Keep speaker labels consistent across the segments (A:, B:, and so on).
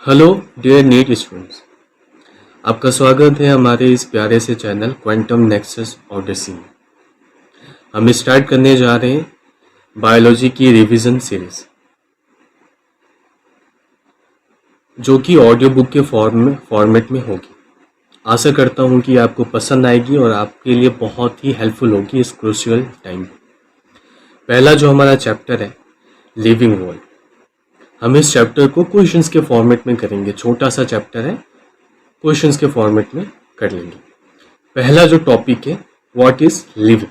A: Hello dear NEET students, आपका स्वागत है हमारे इस प्यारे से चैनल क्वांटम नेक्सस ऑडिसी में। हम स्टार्ट करने जा रहे हैं बायोलॉजी की रिवीजन सीरीज, जो कि ऑडियो बुक के फॉर्मेट में होगी। आशा करता हूँ कि आपको पसंद आएगी और आपके लिए बहुत ही हेल्पफुल होगी इस क्रूशियल टाइम पे। पहला जो हमारा चैप्टर है लिविंग वर्ल्ड, हम इस चैप्टर को क्वेश्चंस के फॉर्मेट में करेंगे। छोटा सा चैप्टर है, क्वेश्चंस के फॉर्मेट में कर लेंगे। पहला जो टॉपिक है व्हाट इज लिविंग।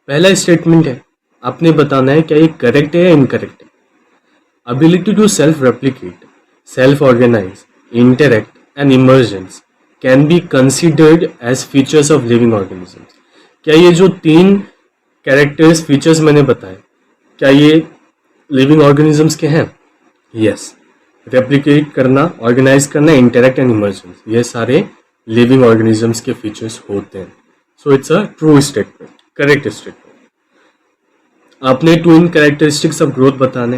A: पहला स्टेटमेंट है, आपने बताना है क्या ये करेक्ट है या इनकरेक्ट है। Ability to self replicate, self organize, interact and emergence can be considered as features of living organisms. क्या ये जो तीन कैरेक्टर्स फीचर्स मैंने बताए, क्या ये लिविंग ऑर्गेनिजम्स के हैं? यस। रेप्लिकेट करना, ऑर्गेनाइज करना, इंटरैक्ट एंड इमर्जेंस, ये सारे लिविंग ऑर्गेनिजम्स के फीचर्स होते हैं। So it's a true statement, correct statement. आपने ट्विन कैरेक्टरिस्टिक्स ऑफ ग्रोथ बताने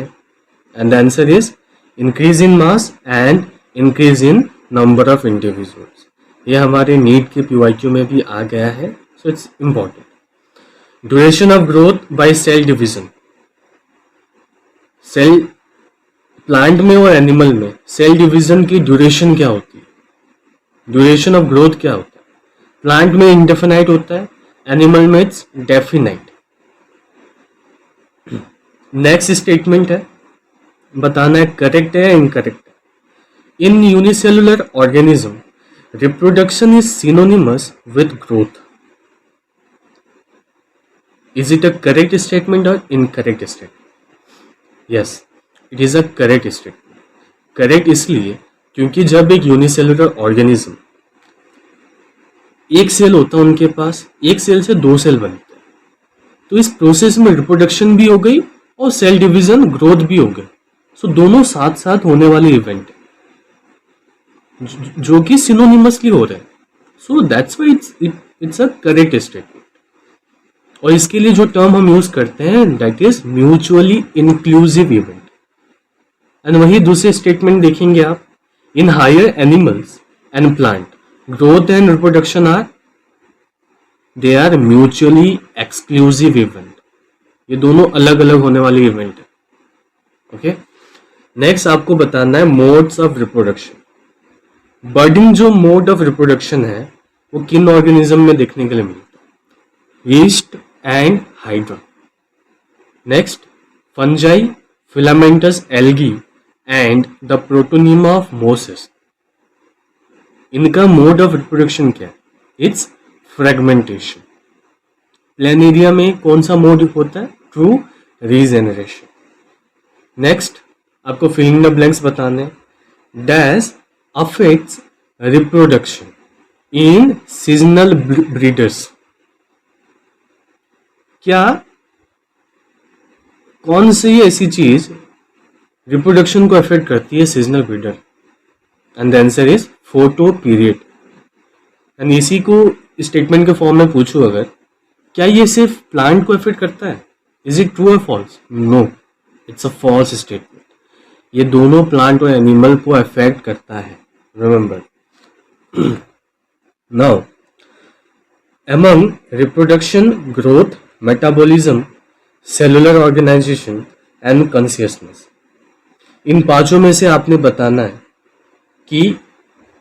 A: and the answer is increase in mass and increase in number of individuals. ये हमारे नीट के पीवाईक्यू में भी आ गया है, so it's important. Duration of growth by cell division, cell plant में और एनिमल में सेल डिवीजन की ड्यूरेशन क्या होती है, ड्यूरेशन ऑफ ग्रोथ क्या होता है? प्लांट में इंडेफिनाइट होता है, एनिमल में इट्स डेफिनाइट। नेक्स्ट स्टेटमेंट है, बताना है करेक्ट है या इनकरेक्ट है। In unicellular organism reproduction is synonymous with growth. Is it a correct statement और incorrect statement? Yes, it is a correct statement. Correct इसलिए क्योंकि जब एक यूनिसेलुलर ऑर्गेनिज्म, एक सेल होता है उनके पास, एक सेल से दो सेल बनते हैं, तो इस प्रोसेस में रिप्रोडक्शन भी हो गई और सेल डिवीजन ग्रोथ भी हो गई। सो दोनों साथ साथ होने वाले इवेंट जो कि सिनोनिमसली हो रहे हैं। So that's why it's a correct statement. और इसके लिए जो टर्म हम यूज करते हैं that is mutually inclusive event. And वही दूसरे स्टेटमेंट देखेंगे आप, in higher animals and plant growth and reproduction they are mutually exclusive event. ये दोनों अलग अलग होने वाले इवेंट है। ओके, नेक्स्ट आपको बताना है मोड्स ऑफ रिप्रोडक्शन। बर्डिंग जो मोड ऑफ रिप्रोडक्शन है वो किन ऑर्गेनिज्म में देखने के लिए मिलता है? Yeast and hydra. Next fungi, filamentous algae and the protonema of Moses. इनका मोड ऑफ रिप्रोडक्शन क्या है? It's fragmentation. प्लेनेरिया में कौन सा मोड होता है? True regeneration. नेक्स्ट आपको फिल इन द ब्लैंक्स बताने, dash affects reproduction in seasonal breeders. क्या कौन सी ऐसी चीज रिप्रोडक्शन को अफेक्ट करती है seasonal breeder? And the answer is photo period. And इसी को स्टेटमेंट के फॉर्म में पूछूं अगर, क्या ये सिर्फ प्लांट को अफेक्ट करता है? इज इट ट्रू और false? No, it's a false statement. ये दोनों प्लांट और एनिमल को अफेक्ट करता है, remember. Now among reproduction, growth, metabolism, cellular organization and consciousness, इन पांचों में से आपने बताना है कि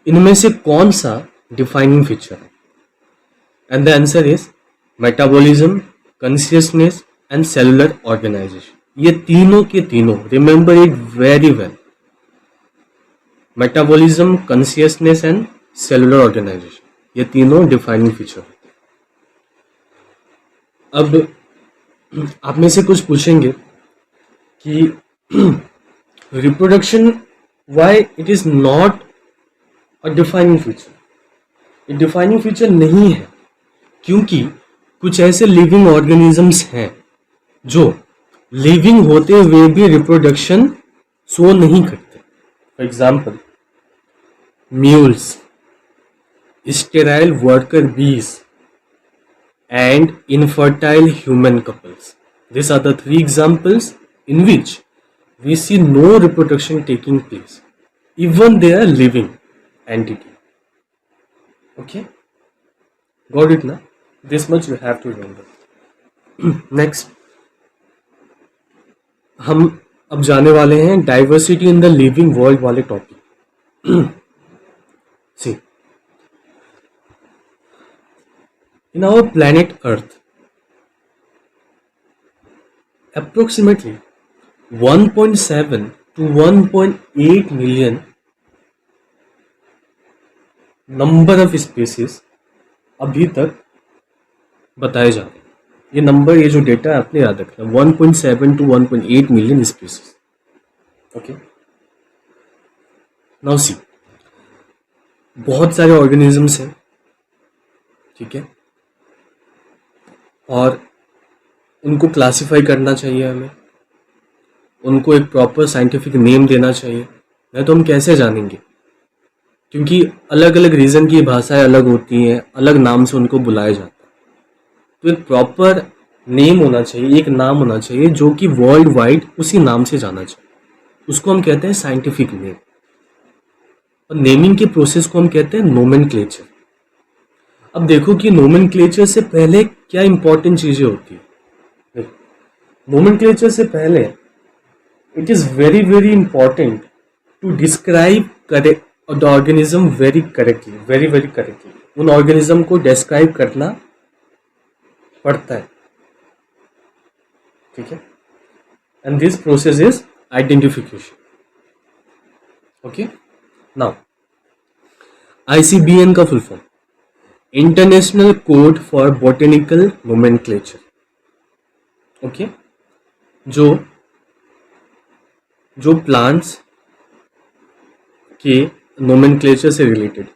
A: इनमें से कौन सा डिफाइनिंग फीचर है। And the answer is metabolism, consciousness and cellular organization. ये तीनों के तीनों, remember it very well, metabolism, consciousness and cellular organization, ये तीनों डिफाइनिंग फीचर है। अब आप में से कुछ पूछेंगे कि reproduction why it is not a defining feature. ये डिफाइनिंग फीचर नहीं है क्योंकि कुछ ऐसे लिविंग ऑर्गेनिजम्स हैं जो लिविंग होते हुए भी रिप्रोडक्शन शो नहीं करते। For example mules, sterile worker बीज and infertile human couples. These are the three examples in which we see no reproduction taking place, even they are living entity. Okay, got it na? This much you have to remember. Next, हम अब जाने वाले हैं diversity in the living world वाले topic. See, in our planet earth approximately 1.7 to 1.8 million number of species अभी तक बताए जा रहे हैं. ये नंबर, ये जो डेटा आपने याद रखना, 1.7 to 1.8 million species. Okay, now see, बहुत सारे ऑर्गेनिजम्स हैं, ठीक है, और उनको क्लासिफाई करना चाहिए हमें, उनको एक प्रॉपर साइंटिफिक नेम देना चाहिए. नहीं तो हम कैसे जानेंगे, क्योंकि अलग अलग रीजन की भाषाएं अलग होती हैं, अलग नाम से उनको बुलाया जाता है. तो एक प्रॉपर नेम होना चाहिए, एक नाम होना चाहिए जो कि वर्ल्ड वाइड उसी नाम से जाना चाहिए. उसको हम कहते हैं साइंटिफिक नेम. और नेमिंग के प्रोसेस को हम कहते हैं नोमेनक्लेचर. अब देखो कि नोमेनक्लेचर से पहले क्या इंपॉर्टेंट चीजें होती है. नोमेनक्लेचर से पहले it is very very important to describe the organism very correctly, very very correctly. उन ऑर्गेनिज्म को डिस्क्राइब करना पड़ता है, ठीक है. And this process is identification. Okay, now ICBN का full form international code for botanical nomenclature. Okay, जो plants के नोमेनक्लेचर से रिलेटेड,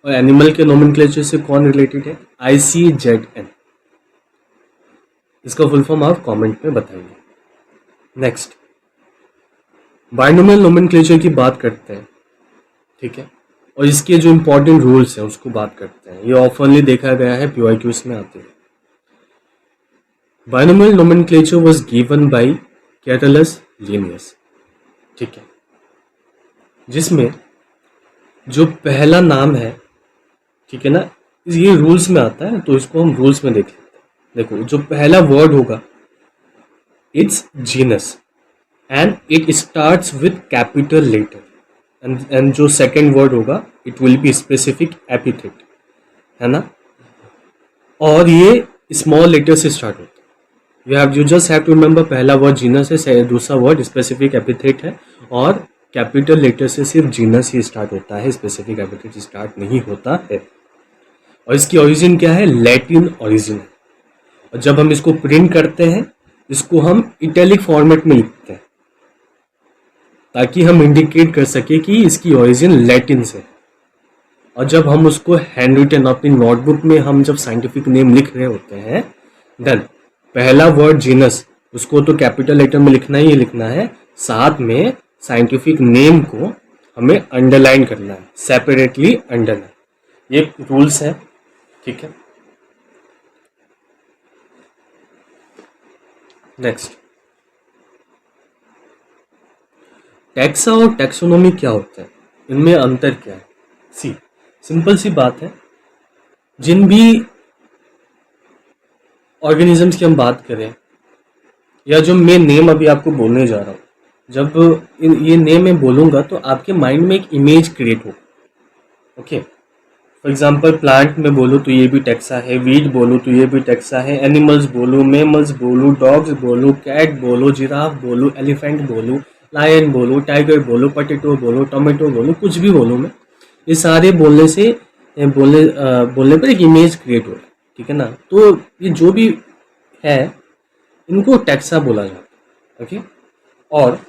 A: और एनिमल के नोमेनक्लेचर से कौन रिलेटेड है, ICZN. इसका फुल फॉर्म आप कमेंट में बताइए. नेक्स्ट, बाइनोमियल नोमेनक्लेचर की बात करते हैं, ठीक है, और इसके जो इंपॉर्टेंट रूल्स हैं उसको बात करते हैं. ये ऑफनली देखा गया है, PYQs में आते हैं. Binomial nomenclature was given by Carolus Linnaeus, ठीक है, जिसमें जो पहला नाम है, ठीक है ना, ये रूल्स में आता है, तो इसको हम रूल्स में देख लेते हैं. देखो, जो पहला वर्ड होगा it's genus and it starts with capital letter, and जो सेकंड वर्ड होगा it will be specific epithet, है ना, और ये स्मॉल लेटर से स्टार्ट होता है. You just have to remember, पहला वर्ड जीनस है, दूसरा वर्ड स्पेसिफिक एपिथेट है, और कैपिटल लेटर से सिर्फ जीनस ही स्टार्ट होता है, स्पेसिफिक एपिथेट स्टार्ट नहीं होता है. और इसकी ओरिजिन क्या है, लैटिन ओरिजिन है. और जब हम इसको प्रिंट करते हैं, इसको हम इटैलिक फॉर्मेट में लिखते हैं, ताकि हम इंडिकेट कर सके कि इसकी ओरिजिन लैटिन से. और जब हम उसको हैंड रिटन अपनी नोटबुक में हम जब साइंटिफिक नेम लिख रहे होते हैं, देन पहला वर्ड जीनस, उसको तो कैपिटल लेटर में लिखना ही लिखना है, साथ में साइंटिफिक नेम को हमें अंडरलाइन करना है, सेपरेटली अंडरलाइन. ये रूल्स है, ठीक है. नेक्स्ट, टैक्सा और टैक्सोनॉमी क्या होता है, इनमें अंतर क्या है. सी, सिंपल सी बात है, जिन भी ऑर्गेनिजम्स की हम बात करें, या जो मैं नेम अभी आपको बोलने जा रहा हूँ, जब ये नेम मैं बोलूँगा तो आपके माइंड में एक इमेज क्रिएट होगा. ओके, फॉर एग्जांपल प्लांट में बोलूँ तो ये भी टैक्सा है, वीड बोलूँ तो ये भी टैक्सा है, एनिमल्स बोलूँ, मेमल्स बोलूँ, डॉग्स बोलूँ, कैट बोलूँ, जिराफ बोलूँ, एलिफेंट बोलूँ, लायन बोलूँ, टाइगर बोलूँ, पोटैटो बोलूँ, टोमेटो बोलूँ, कुछ भी बोलूँ मैं, ये सारे बोलने से बोलने पर एक इमेज क्रिएट हो रहा है, ठीक है ना. तो ये जो भी है इनको टैक्सा बोला जाता है. ओके, और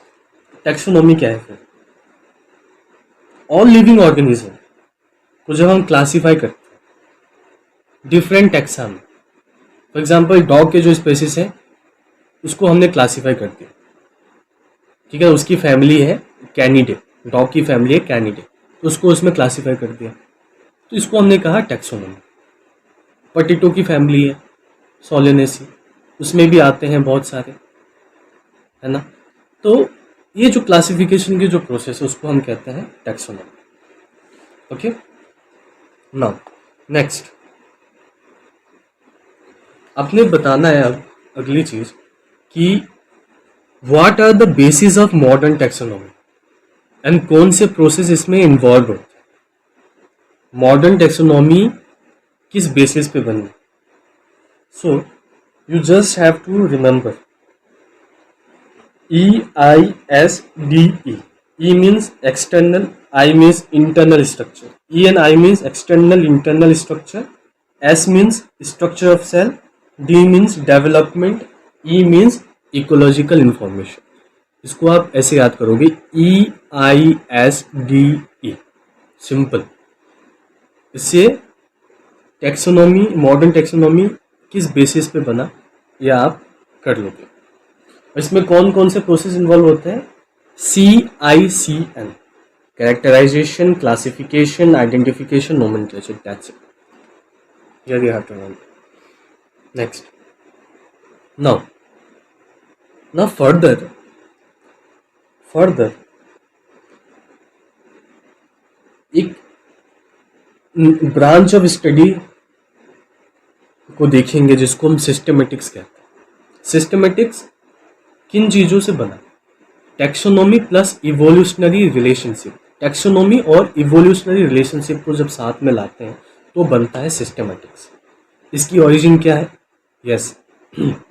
A: टैक्सोनॉमी क्या है फिर, ऑल लिविंग ऑर्गेनिज्म को जब हम क्लासीफाई करते हैं डिफरेंट टैक्सा में, फॉर एग्जांपल डॉग के जो स्पेसिस है उसको हमने क्लासीफाई कर दिया, ठीक है, उसकी फैमिली है कैनिडे, डॉग की फैमिली है कैनिडे, तो उसको उसमें क्लासीफाई कर दिया, तो इसको हमने कहा टैक्सोनॉमी. पोटैटो की फैमिली है सोलेनेसी, उसमें भी आते हैं बहुत सारे, है ना. तो ये जो क्लासिफिकेशन की जो प्रोसेस है उसको हम कहते हैं टैक्सोनॉमी। ओके, नाउ नेक्स्ट आपने बताना है अब अगली चीज कि what are the basis of modern taxonomy and कौन से प्रोसेस इसमें इन्वॉल्व होते हैं। मॉडर्न टैक्सोनॉमी किस बेसिस पे बनी। So you just have to remember EISDE. E means external, I means internal structure. E and I means external internal structure. S means structure of cell. D means development. E means ecological information. इसको आप ऐसे याद करोगे EISDE, simple. इससे taxonomy, modern taxonomy किस basis पे बना ये आप कर लोगे। इसमें कौन कौन से प्रोसेस इन्वॉल्व होते हैं। CICN, characterization, classification, identification, nomenclature, that's it. Here you have to remember. Next, now further एक ब्रांच ऑफ स्टडी को देखेंगे जिसको हम सिस्टमेटिक्स कहते हैं। सिस्टमेटिक्स किन चीजों से बना। Taxonomy plus evolutionary relationship. Taxonomy और इवोल्यूशनरी रिलेशनशिप को जब साथ में लाते हैं तो बनता है सिस्टमेटिक्स। इसकी ओरिजिन क्या है। यस,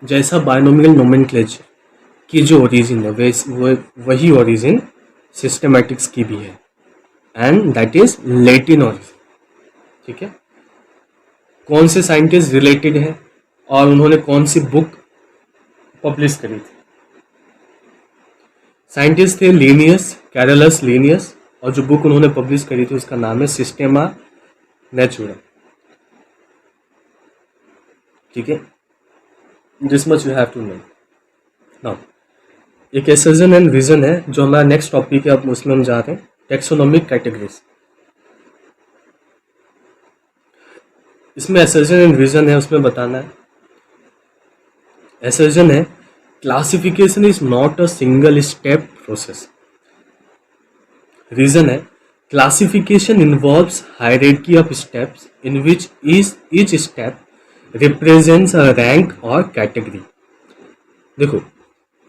A: जैसा बायनोमियल नोमेनक्लेचर की जो ओरिजिन है वही ओरिजिन सिस्टमेटिक्स की भी है, and that is Latin origin. ठीक है, कौन से साइंटिस्ट रिलेटेड है और उन्होंने कौन सी बुक पब्लिश करी थी। साइंटिस्ट थे लीनियस, कैरोलस लीनियस, और जो बुक उन्होंने पब्लिश करी थी उसका नाम है सिस्टेमा नेचुरा। ठीक है, this much you have to know. Now एक एसर्जन एंड विजन है जो हमारा नेक्स्ट टॉपिक है, अब उसमें हम जा रहे हैं टैक्सोनॉमिक कैटेगरीज। इसमें एसर्जन एंड विजन है, उसमें बताना है एसर्जन है classification is not a single step process. Reason है classification involves hierarchy of steps in which each step represents a rank और कैटेगरी। देखो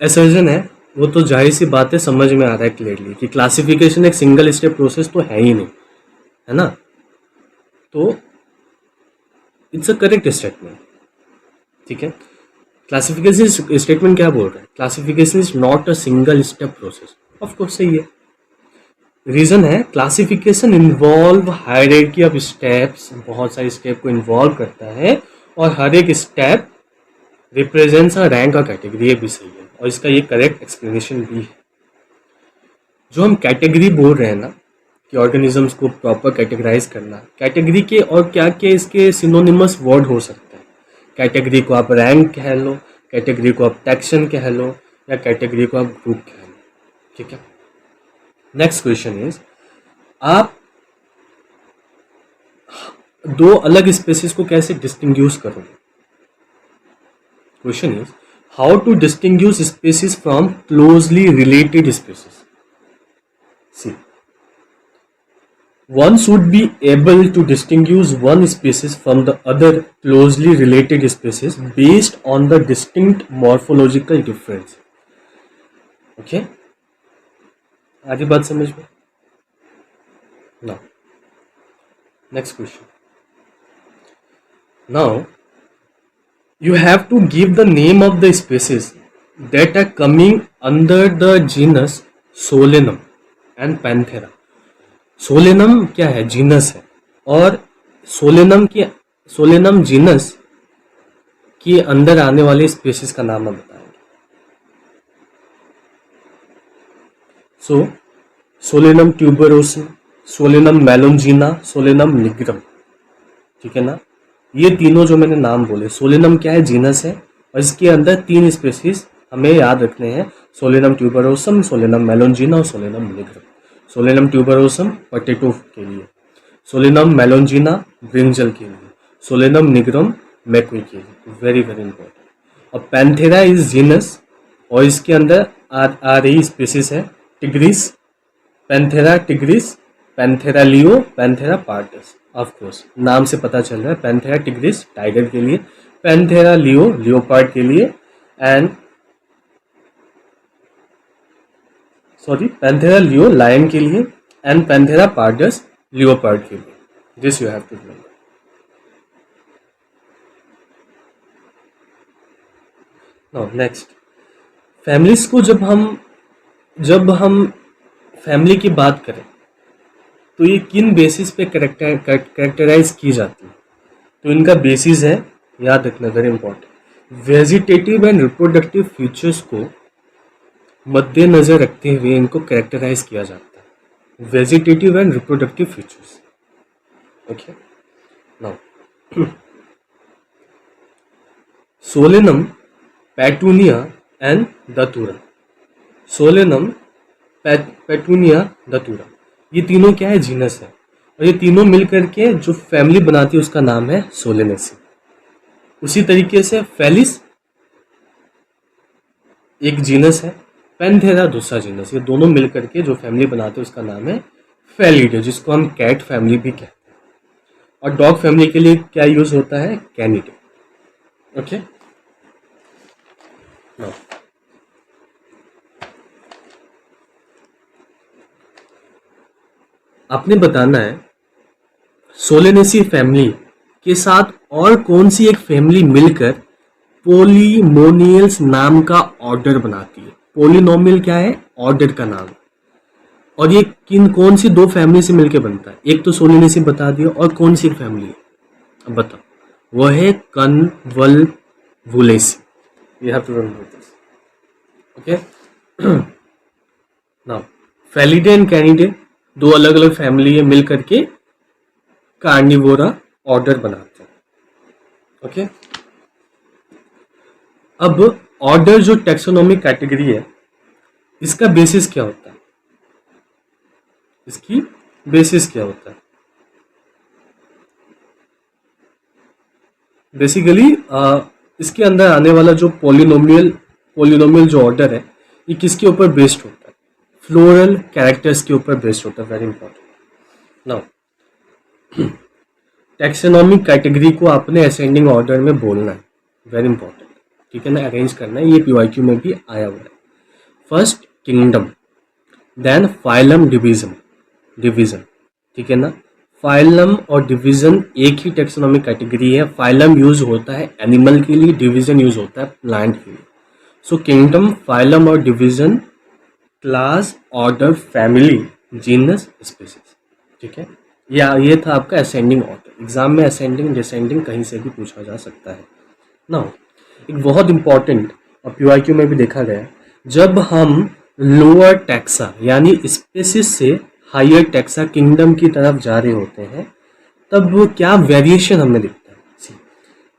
A: एसर्जन है वो तो जाहिर सी बात है, समझ में आ रहा है क्लियरली कि क्लासिफिकेशन एक सिंगल स्टेप प्रोसेस तो है ही नहीं, है ना। तो इट्स अ करेक्ट स्टेटमेंट। ठीक है, क्लासिफिकेशन स्टेटमेंट क्या बोल रहा है, classification is not a single step process. Of course सही है। रीजन है classification involve hierarchy of steps, बहुत सारे स्टेप को इन्वॉल्व करता है और हर एक स्टेप रिप्रेजेंट्स अ रैंक और कैटेगरी। ये भी सही है और इसका ये करेक्ट एक्सप्लेनेशन भी है। जो हम कैटेगरी बोल रहे हैं ना कि ऑर्गेनिजम्स को प्रॉपर कैटेगराइज करना, कैटेगरी के और क्या क्या इसके सिनोनिमस वर्ड हो सकते हैं। कैटेगरी को आप रैंक कह लो, कैटेगरी को आप टैक्सन कह लो, या कैटेगरी को आप ग्रुप कह लो। ठीक है, नेक्स्ट क्वेश्चन इज आप दो अलग स्पेसीज को कैसे डिस्टिंग्विश करोगे। Question is how to distinguish species from closely related species. See, one should be able to distinguish one species from the other closely related species based on the distinct morphological difference. Okay? आगे बात समझ में। Now, next question. Now, you have to give the name of the species that are coming under the genus Solanum and Panthera. Solanum क्या है, genus है, और Solanum genus के अंदर आने वाले स्पीसीज का नाम हम बताएंगे। So Solanum tuberosum, Solanum melongena, Solanum nigrum. ठीक है ना, ये तीनों जो मैंने नाम बोले, सोलेनम क्या है, जीनस है, और इसके अंदर तीन स्पीसीज हमें याद रखने हैं, सोलेनम ट्यूबरोसम, सोलेनम मेलोंजिना और Solanum nigrum. Solanum tuberosum potato के लिए, सोलेनम मेलोंजिना ब्रिंजल के लिए, सोलेनम निग्रम मैक्वी के लिए। Very very important. और पैंथेरा इज जीनस और इसके अंदर आ रही स्पीसीज है tigris, Panthera tigris, Panthera leo, Panthera parts. Of course नाम से पता चल रहा है, पैंथेरा टिग्रिस टाइगर के लिए, पैंथेरा लियो लियोपार्ड के लिए, एंड पैंथेरा लियो लायन के लिए, एंड पैंथेरा पार्टस लियोपार्ड के लिए। This you have to remember. Now next, families को जब हम फैमिली की बात करें तो ये किन बेसिस पे कैरेक्टराइज की जाती है? तो इनका बेसिस है, याद रखना, very important, vegetative and reproductive features को मद्देनजर रखते हुए इनको कैरेक्टराइज किया जाता है। Vegetative and reproductive features, okay. Now Solanum, petunia and दतूरा। Solanum, petunia, दतूरा, ये तीनों क्या है? जीनस है, और ये तीनों मिलकर के जो फैमिली बनाती है उसका नाम है सोलेनेसी। उसी तरीके से फेलिस एक जीनस है, पैंथेरा दूसरा जीनस, ये दोनों मिलकर के जो फैमिली बनाते हैं उसका नाम है फेलिडे, जिसको हम कैट फैमिली भी कहते हैं। और डॉग फैमिली के लिए क्या यूज होता है? Canidae, okay. आपने बताना है सोलेनेसी फैमिली के साथ और कौन सी एक फैमिली मिलकर पोलिमोनियल्स नाम का ऑर्डर बनाती है। पोलिनोमियल क्या है? ऑर्डर का नाम। और ये कौन सी दो फैमिली से मिलकर बनता है? एक तो सोलेनेसी बता दिया, और कौन सी फैमिली है अब बताओ? वह है Convolvulaceae. You have to remember this, okay. Now Felidae and Canidae दो अलग अलग फैमिली है, मिल करके कार्निवोरा ऑर्डर बनाते हैं, ओके। अब ऑर्डर जो टैक्सोनॉमिक कैटेगरी है, इसका बेसिस क्या होता है? इसकी बेसिस क्या होता है? बेसिकली इसके अंदर आने वाला जो पोलिनोमियल जो ऑर्डर है, ये किसके ऊपर बेस्ड होता है? फ्लोरल कैरेक्टर्स के ऊपर बेस्ड होता है, very important. Now taxonomic category को आपने असेंडिंग ऑर्डर में बोलना है, वेरी इंपॉर्टेंट, ठीक है ना, अरेंज करना है। ये पीवाईक्यू में भी आया हुआ है। First kingdom, then phylum, division, ठीक है ना। फाइलम और डिवीजन एक ही टैक्सोनॉमिक कैटेगरी है। फाइलम यूज होता है एनिमल के लिए, डिवीजन यूज होता है प्लांट के लिए। सो किंगडम, फाइलम और division, class, order, family, genus, species, ठीक है। या ये था आपका असेंडिंग ऑर्डर। एग्जाम में असेंडिंग डिसेंडिंग कहीं से भी पूछा जा सकता है ना। एक बहुत इंपॉर्टेंट और पीवाईक्यू में भी देखा गया, जब हम लोअर टैक्सा यानी स्पीसीज से हायर टैक्सा किंगडम की तरफ जा रहे होते हैं, तब वो क्या वेरिएशन हमें दिखता है।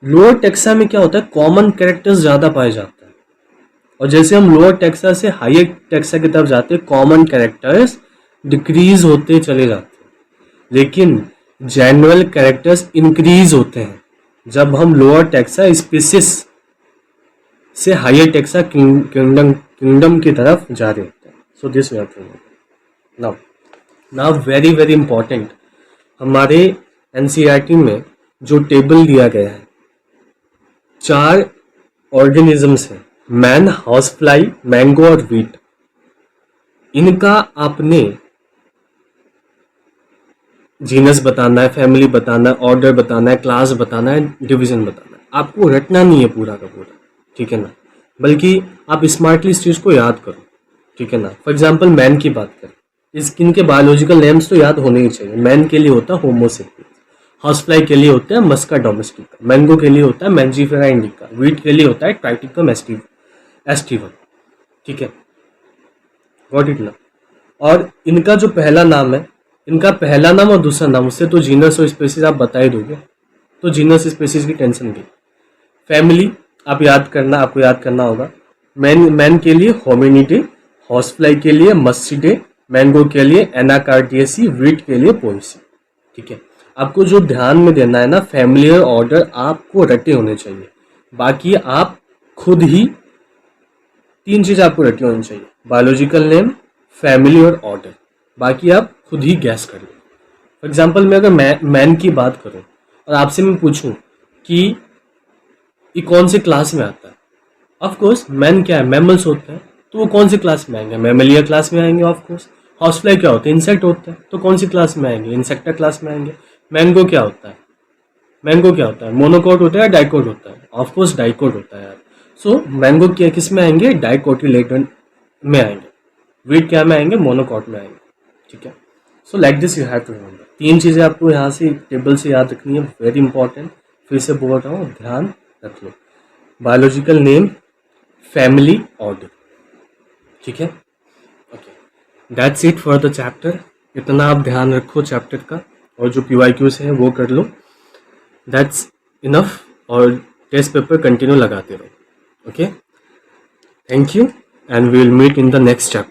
A: लोअर टैक्सा में क्या होता है? कॉमन कैरेक्टर्स ज़्यादा पाए जाते हैं, और जैसे हम लोअर टैक्सा से हायर टैक्सा की तरफ जाते हैं, कॉमन कैरेक्टर्स डिक्रीज होते चले जाते हैं, लेकिन जनरल कैरेक्टर्स इंक्रीज होते हैं जब हम लोअर टैक्सा स्पीसीज से हायर टैक्सा किंगडम की तरफ जा रहे होते हैं। So this we have to know. Now very very important, हमारे एनसीईआरटी में जो टेबल दिया गया है, 4 ऑर्गेनिजम्स हैं, मैन, हाउस फ्लाई, मैंगो और वीट। इनका आपने जीनस बताना है, फैमिली बताना है, ऑर्डर बताना है, क्लास बताना है, डिवीजन बताना है। आपको रटना नहीं है पूरा का पूरा, ठीक है ना, बल्कि आप स्मार्टली इस चीज को याद करो, ठीक है ना। फॉर एग्जाम्पल मैन की बात करें, इनके बायोलॉजिकल नेम्स तो याद होने ही चाहिए। मैन के लिए होता है होमो सेपियंस, हाउस फ्लाई के लिए होता है मस्का डोमेस्टिका, मैंगो के लिए होता है मैंजीफेरा इंडिका, वीट के लिए होता है ट्राइटिकम एस्टिवम, ठीक है, गॉट इट ना। और इनका जो पहला नाम है, इनका पहला नाम और दूसरा नाम, उससे तो जीनस और स्पीसीज आप बता ही दोगे, तो जीनस स्पीसीज की टेंशन नहीं। फैमिली आपको याद करना होगा। मैन के लिए होमिनिडे, हाउस फ्लाई के लिए मस्सिडे, मैंगो के लिए एनाकार्डियेसी, वीट के लिए पोएसी, ठीक है। आपको जो ध्यान में देना है ना, फैमिली और ऑर्डर आपको रटे होने चाहिए, बाकी आप खुद ही 3 चीज़ें आपको रखी होनी चाहिए, बायोलॉजिकल नेम, फैमिली और ऑर्डर। बाकी आप खुद ही गैस कर लो। फॉर एग्जाम्पल मैं अगर मैन की बात करूं और आपसे मैं पूछूं कि ये कौन से क्लास में आता है, ऑफ कोर्स मैन क्या है, मैमल्स होते हैं, तो वो कौन सी क्लास में आएंगे, मैमलिया क्लास में आएंगे। ऑफ कोर्स हाउसफ्लाई क्या होते हैं, इंसेक्ट होते हैं, तो कौन सी क्लास में आएंगे, इंसेक्टा क्लास में आएंगे। मैंगो क्या होता है, मैंगो क्या होता है, मोनोकोट होता है या डाइकोट होता है, ऑफ कोर्स डाइकोट होता है यार। सो मैंगो क्या किस में आएंगे, डाइकोटिलेडन में आएंगे। वीट क्या में आएंगे, मोनोकोट में आएंगे। ठीक है, so like this you have to remember. 3 चीज़ें आपको यहाँ से टेबल से याद रखनी है, वेरी इंपॉर्टेंट। फिर से बोल रहा हूँ, ध्यान रख लो, बायोलॉजिकल नेम, फैमिली, ऑर्डर। ठीक है, okay, that's it for the chapter. इतना आप ध्यान रखो चैप्टर का, और जो PYQs है वो कर लो, दैट्स इनफ। और टेस्ट पेपर कंटिन्यू लगाते रहो। Okay, thank you and we will meet in the next chapter.